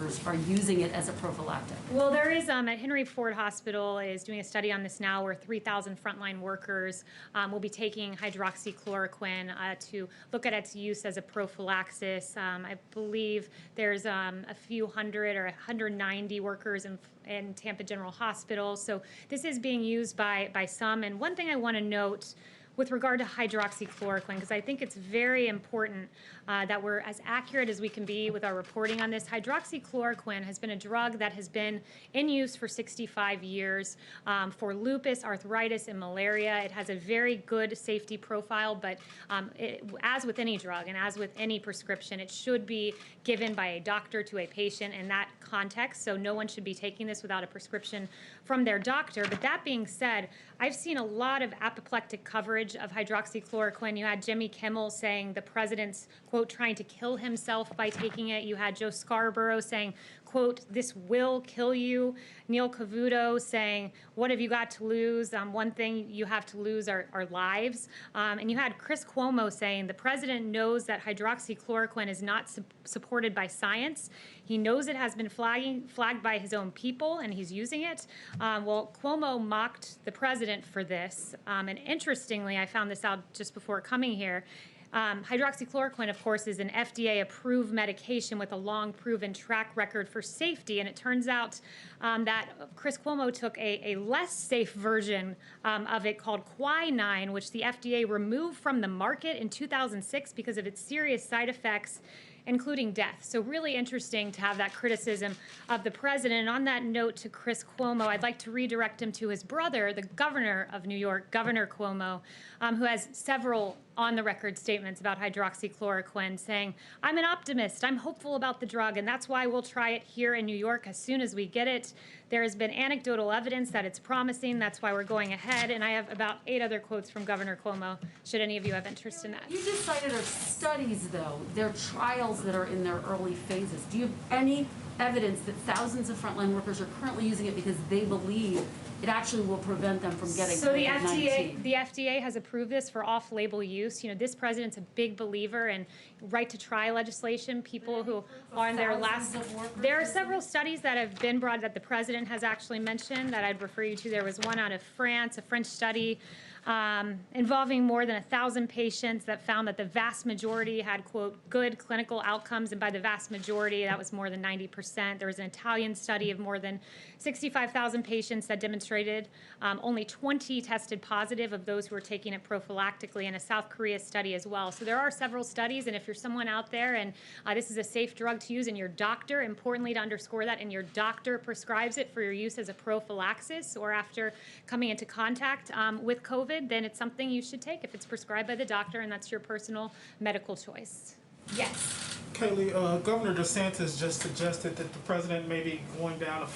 workers are using it as a prophylactic? Well, there is, at Henry Ford Hospital is doing a study on this now where 3,000 frontline workers will be taking hydroxychloroquine to look at its use as a prophylaxis. I believe there's a few hundred or 190 workers in Tampa General Hospital. So this is being used by some. And one thing I want to note with regard to hydroxychloroquine, because I think it's very important that we're as accurate as we can be with our reporting on this. Hydroxychloroquine has been a drug that has been in use for 65 years for lupus, arthritis, and malaria. It has a very good safety profile, but as with any drug and as with any prescription, it should be given by a doctor to a patient in that context. So no one should be taking this without a prescription from their doctor. But that being said, I've seen a lot of apoplectic coverage of hydroxychloroquine. You had Jimmy Kimmel saying the president's, quote, trying to kill himself by taking it. You had Joe Scarborough saying, quote, this will kill you. Neil Cavuto saying, what have you got to lose? One thing you have to lose are lives. And you had Chris Cuomo saying the president knows that hydroxychloroquine is not supported by science. He knows it has been flagged by his own people, and he's using it. Well, Cuomo mocked the president for this. And interestingly, I found this out just before coming here. Hydroxychloroquine, of course, is an FDA-approved medication with a long proven track record for safety, and it turns out that Chris Cuomo took a less safe version of it called quinine, which the FDA removed from the market in 2006 because of its serious side effects, including death. So really interesting to have that criticism of the president. And on that note to Chris Cuomo, I'd like to redirect him to his brother, the governor of New York, Governor Cuomo, who has several on-the-record statements about hydroxychloroquine saying, I'm an optimist, I'm hopeful about the drug, and that's why we'll try it here in New York as soon as we get it. There has been anecdotal evidence that it's promising, that's why we're going ahead, and I have about 8 other quotes from Governor Cuomo, should any of you have interest in that. You just cited our studies, though. They're trials that are in their early phases. Do you have any evidence that thousands of frontline workers are currently using it because they believe it actually will prevent them from getting COVID-19? The FDA has approved this for off-label use. You know, this president's a big believer in right-to-try legislation. People who are in their last... There are several studies that have been brought that the president has actually mentioned that I'd refer you to. There was one out of France, a French study involving more than 1,000 patients that found that the vast majority had, quote, good clinical outcomes, and by the vast majority, that was more than 90%. There was an Italian study of more than 65,000 patients that demonstrated only 20 tested positive of those who were taking it prophylactically, and a South Korea study as well. So there are several studies, and if you're someone out there and this is a safe drug to use and your doctor, importantly to underscore that, and your doctor prescribes it for your use as a prophylaxis or after coming into contact with COVID, then it's something you should take if it's prescribed by the doctor and that's your personal medical choice. Yes. Kayleigh, Governor DeSantis just suggested that the president may be going down a